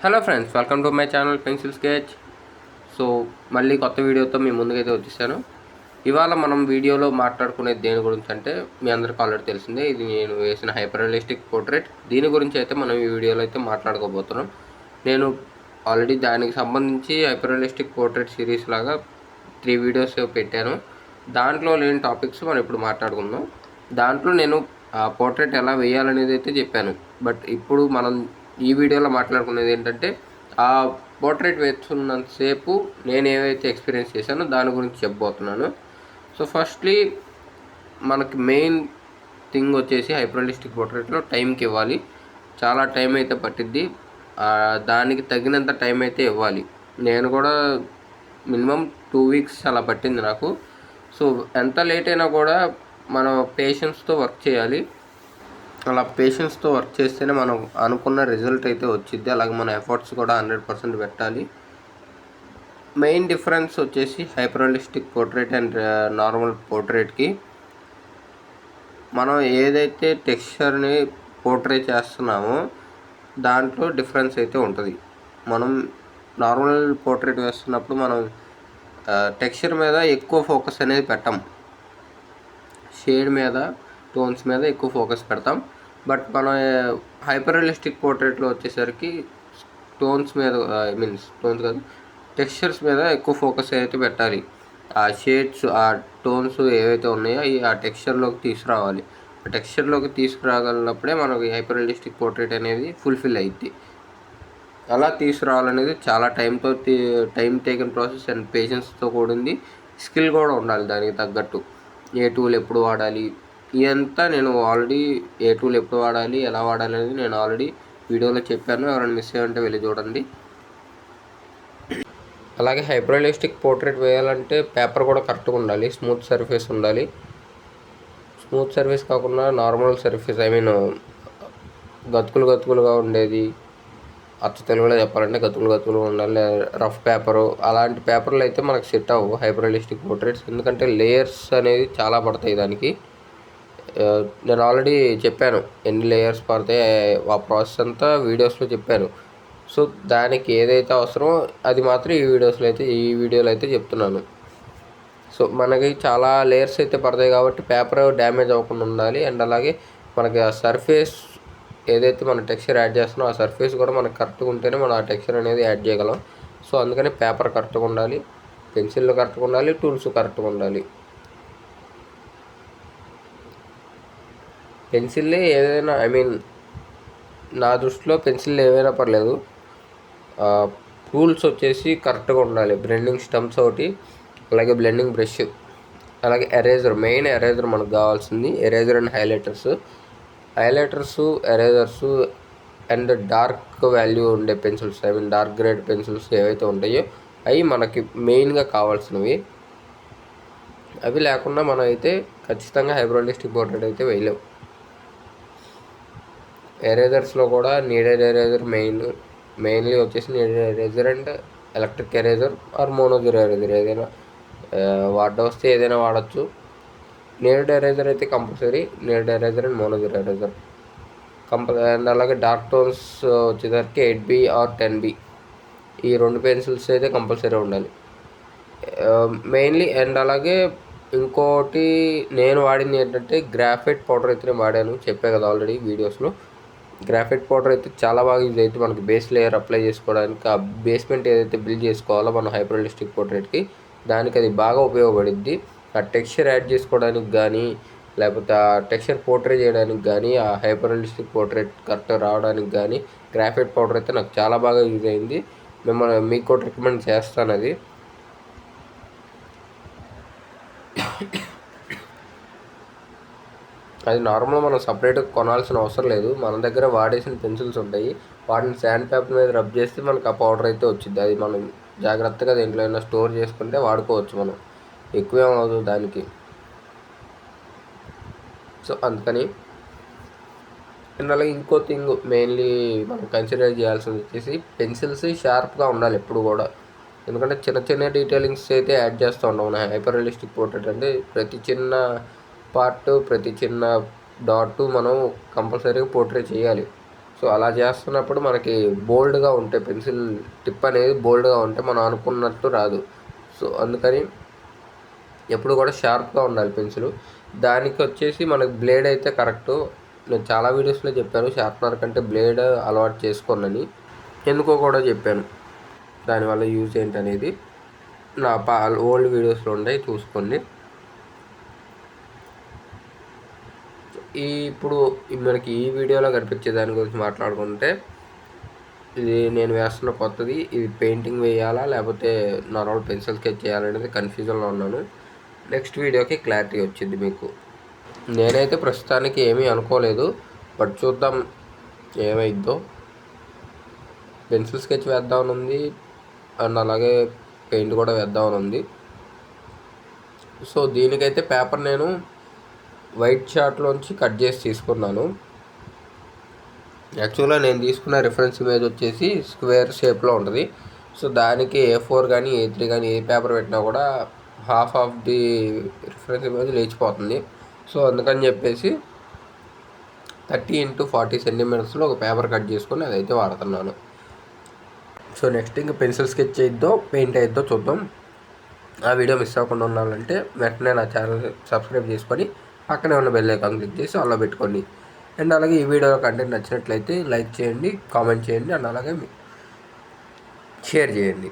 Hello friends, welcome to my channel pencil sketch. So మళ్ళీ కొత్త వీడియోతో మీ ముందుకైతే వచ్చేసాను. ఇవాళ మనం వీడియోలో మాట్లాడుకునేది దేని గురించి అంటే, మీ అందరికీ ఆల్రెడీ తెలిసిందే, ఇది నేను వేసిన హైపర్ రియలిస్టిక్ పోర్ట్రేట్. దీని గురించి అయితే మనం ఈ వీడియోలో అయితే మాట్లాడుకోబోతున్నాం. నేను ఆల్రెడీ దానికి సంబంధించి హైపర్ రియలిస్టిక్ పోర్ట్రేట్ సిరీస్ లాగా 3 వీడియోస్ పెట్టాను. దాంట్లో లేని టాపిక్స్ మనం ఇప్పుడు మాట్లాడుకుందాం. దాంట్లో నేను ఆ పోర్ట్రేట్ ఎలా వేయాలనేది అయితే చెప్పాను. బట్ ఇప్పుడు మనం ఈ వీడియోలో మాట్లాడుకునేది ఏంటంటే, ఆ పోర్ట్రేట్ వేస్తున్నంతసేపు నేను ఏవైతే ఎక్స్పీరియన్స్ చేశానో దాని గురించి చెప్పబోతున్నాను. సో ఫస్ట్లీ మనకి మెయిన్ థింగ్ వచ్చేసి హైపర్ రియలిస్టిక్ పోర్ట్రేట్లో టైంకి ఇవ్వాలి. చాలా టైం అయితే పట్టిద్ది. దానికి తగినంత టైం అయితే ఇవ్వాలి. నేను కూడా మినిమం 2 వీక్స్ అలా పట్టింది నాకు. సో ఎంత లేట్ అయినా కూడా మనం పేషెన్స్తో వర్క్ చేయాలి. అలా పేషెన్స్తో వర్క్ చేస్తేనే మనం అనుకున్న రిజల్ట్ అయితే వచ్చిద్ది. అలాగే మన ఎఫర్ట్స్ కూడా 100% పెట్టాలి. మెయిన్ డిఫరెన్స్ వచ్చేసి hyper realistic portrait and normal పోర్ట్రేట్కి, మనం ఏదైతే టెక్స్చర్ని పోర్ట్రే చేస్తున్నామో దాంట్లో డిఫరెన్స్ అయితే ఉంటుంది. మనం నార్మల్ పోర్ట్రేట్ వేస్తున్నప్పుడు మనం టెక్స్చర్ మీద ఎక్కువ ఫోకస్ అనేది పెట్టాం, షేడ్ మీద, టోన్స్ మీద ఎక్కువ ఫోకస్ పెడతాం. బట్ మన హైపర్ రియలిస్టిక్ పోర్ట్రేట్లో వచ్చేసరికి టోన్స్ మీద, టోన్స్ కాదు, టెక్స్చర్స్ మీద ఎక్కువ ఫోకస్ అయితే పెట్టాలి. ఆ షేడ్స్, ఆ టోన్స్ ఏవైతే ఉన్నాయో అవి ఆ టెక్స్చర్లోకి తీసుకురావాలి. ఆ టెక్స్చర్లోకి తీసుకురాగలిగినప్పుడే మనకి హైపర్ రియలిస్టిక్ పోర్ట్రేట్ అనేది ఫుల్ఫిల్ అయ్యిద్ది. అలా తీసుకురావాలనేది చాలా టైం టేకన్ ప్రాసెస్ అండ్ పేషెన్స్తో కూడింది. స్కిల్ కూడా ఉండాలి దానికి తగ్గట్టు. ఏ టూల్ ఎప్పుడు వాడాలి ఇదంతా నేను ఆల్రెడీ, ఏ టూల్ ఎప్పుడు వాడాలి, ఎలా వాడాలి అనేది నేను ఆల్రెడీ వీడియోలో చెప్పాను. ఎవరైనా మిస్ అయ్యంటే వెళ్ళి చూడండి. అలాగే హైపర్ రియలిస్టిక్ పోర్ట్రేట్ వేయాలంటే పేపర్ కూడా కరెక్ట్గా ఉండాలి. స్మూత్ సర్ఫేస్ ఉండాలి. స్మూత్ సర్ఫేస్ కాకుండా నార్మల్ సర్ఫేస్, గతుకులుగా ఉండేది, అచ్చ తెలుగులో చెప్పాలంటే గతుకులుగా ఉండాలి. రఫ్ పేపరు, అలాంటి పేపర్లు అయితే మనకు సెట్ అవ్వవు హైపర్ రియలిస్టిక్ పోర్ట్రేట్స్. ఎందుకంటే లేయర్స్ అనేది చాలా పడతాయి దానికి. నేను ఆల్రెడీ చెప్పాను ఎన్ని లేయర్స్ పడతాయి, ఆ ప్రాసెస్ అంతా వీడియోస్లో చెప్పాను. సో దానికి ఏదైతే అవసరమో అది మాత్రం ఈ వీడియోలో అయితే చెప్తున్నాను. సో మనకి చాలా లేయర్స్ అయితే పడతాయి కాబట్టి పేపర్ డ్యామేజ్ అవ్వకుండా ఉండాలి. అండ్ అలాగే మనకి ఆ సర్ఫేస్ ఏదైతే మనం టెక్స్చర్ యాడ్ చేస్తున్నామో ఆ సర్ఫేస్ కూడా మనకు కరెక్ట్గా ఉంటేనే మనం ఆ టెక్స్చర్ అనేది యాడ్ చేయగలం. సో అందుకని పేపర్ కరెక్ట్గా ఉండాలి, పెన్సిల్ కరెక్ట్గా ఉండాలి, టూల్స్ కరెక్ట్గా ఉండాలి. పెన్సిల్లే ఏదైనా, నా దృష్టిలో పెన్సిల్ ఏవైనా పర్లేదు. టూల్స్ వచ్చేసి కరెక్ట్గా ఉండాలి. బ్లెండింగ్ స్టంప్స్ ఒకటి, అలాగే బ్లెండింగ్ బ్రష్, అలాగే ఎరేజర్. మెయిన్ ఎరేజర్ మనకు కావాల్సింది. Eraser and highlighters, erasers and dark value ఉండే పెన్సిల్స్, డార్క్ గ్రేడ్ పెన్సిల్స్ ఏవైతే ఉంటాయో అవి మనకి మెయిన్గా కావాల్సినవి. అవి లేకుండా మనం అయితే ఖచ్చితంగా హైపర్ రియలిస్టిక్ పోర్ట్రేట్ అయితే వేయలేము. ఎరేజర్స్లో కూడా నీడెడ్ ఎరేజర్ మెయిన్లీ వచ్చేసి kneaded eraser and electric eraser or mono zero eraser, ఏదైనా వస్తే ఏదైనా వాడచ్చు. నీడెడ్ ఎరేజర్ అయితే compulsory, kneaded eraser and mono zero eraser and అలాగే డార్క్ టోన్స్ వచ్చేసరికి 8B ఆర్ 10B, ఈ 2 పెన్సిల్స్ అయితే కంపల్సరీ ఉండాలి మెయిన్లీ. అండ్ అలాగే ఇంకోటి నేను వాడింది ఏంటంటే గ్రాఫైట్ పౌడర్ అయితే నేను వాడాను, చెప్పే కదా ఆల్రెడీ వీడియోస్లో. గ్రాఫైట్ పౌడర్ అయితే చాలా బాగా యూజ్ అయితే మనకి బేస్ లేయర్ అప్లై చేసుకోవడానికి, ఆ బేస్మెంట్ ఏదైతే బిల్డ్ చేసుకోవాలో మనం హైపర్ రియలిస్టిక్ పోర్ట్రేట్కి, దానికి అది బాగా ఉపయోగపడుద్ది. ఆ టెక్స్చర్ యాడ్ చేసుకోవడానికి కానీ, లేకపోతే ఆ టెక్స్చర్ పోర్ట్రే చేయడానికి కానీ, ఆ హైపర్ రియలిస్టిక్ పోర్ట్రేట్ కరెక్ట్గా రావడానికి కానీ గ్రాఫైట్ పౌడర్ అయితే నాకు చాలా బాగా యూజ్ అయింది. మీకు కూడా రికమెండ్ చేస్తాను. అది నార్మల్గా మనం సపరేట్గా కొనాల్సిన అవసరం లేదు. మన దగ్గర వాడేసిన పెన్సిల్స్ ఉంటాయి, వాటిని శాండ్ పేపర్ మీద రబ్ చేస్తే మనకు ఆ పౌడర్ అయితే వచ్చింది. అది మనం జాగ్రత్తగా దేంట్లో అయినా స్టోర్ చేసుకుంటే వాడుకోవచ్చు మనం, ఎక్కువేం అవ్వదు దానికి. సో అందుకని. అండ్ అలాగే ఇంకో థింగ్ మెయిన్లీ మనం కన్సిడర్ చేయాల్సింది వచ్చేసి పెన్సిల్స్ షార్ప్గా ఉండాలి ఎప్పుడు కూడా. ఎందుకంటే చిన్న డీటెయిలింగ్స్ అయితే యాడ్ చేస్తూ ఉంటాం మన హైపర్ రియలిస్టిక్ పోర్ట్రేట్ అంటే. ప్రతి చిన్న పార్ట్, ప్రతి చిన్న డాట్ మనం కంపల్సరీగా పోర్ట్రే చేయాలి. సో అలా చేస్తున్నప్పుడు మనకి బోల్డ్గా ఉంటే పెన్సిల్ టిప్ అనేది బోల్డ్గా ఉంటే మనం అనుకున్నట్టు రాదు. సో అందుకని ఎప్పుడు కూడా షార్ప్గా ఉండాలి పెన్సిల్. దానికి వచ్చేసి మనకి బ్లేడ్ అయితే కరెక్టు. నేను చాలా వీడియోస్లో చెప్పాను షార్ప్నర్ కంటే బ్లేడ్ అలవాటు చేసుకోనని. ఎందుకో కూడా చెప్పాను, దానివల్ల యూజ్ ఏంటనేది నా ఓల్డ్ వీడియోస్లో ఉన్నాయి, చూసుకోండి. ఇప్పుడు మనకి ఈ వీడియోలో కనిపించే దాని గురించి మాట్లాడుకుంటే, ఇది నేను వేస్తున్న కొత్తది. ఇది పెయింటింగ్ వేయాలా లేకపోతే నార్మల్ పెన్సిల్ స్కెచ్ చేయాలనేది కన్ఫ్యూజన్లో ఉన్నాను. నెక్స్ట్ వీడియోకి క్లారిటీ వచ్చింది మీకు. నేనైతే ప్రస్తుతానికి ఏమీ అనుకోలేదు, బట్ చూద్దాం ఏమైద్దో. పెన్సిల్ స్కెచ్ వేద్దామని ఉంది అండ్ అలాగే పెయింట్ కూడా వేద్దామని ఉంది. సో దీనికైతే పేపర్ నేను వైట్ చార్ట్లోంచి కట్ చేసి తీసుకున్నాను. యాక్చువల్గా నేను తీసుకున్న రిఫరెన్స్ ఇమేజ్ వచ్చేసి స్క్వేర్ షేప్లో ఉంటుంది. సో దానికి A4 కానీ A3 కానీ ఏ పేపర్ పెట్టినా కూడా half of the reference image లేచిపోతుంది. సో అందుకని చెప్పేసి 30x40 సెంటీమీటర్స్లో ఒక పేపర్ కట్ చేసుకొని అదైతే వాడుతున్నాను. సో నెక్స్ట్ ఇంకా పెన్సిల్ స్కెచ్ అయిద్దో పెయింట్ అయిద్దో చూద్దాం. ఆ వీడియో మిస్ అవ్వకుండా ఉండాలంటే వెంటనే నా ఛానల్ సబ్స్క్రైబ్ చేసుకొని పక్కనే ఉన్న బెల్ ఐకాన్ క్లిక్ చేసి ఆన్లో పెట్టుకోండి. అండ్ అలాగే ఈ వీడియో కంటెంట్ నచ్చినట్లయితే లైక్ చేయండి, కామెంట్ చేయండి అండ్ అలాగే షేర్ చేయండి.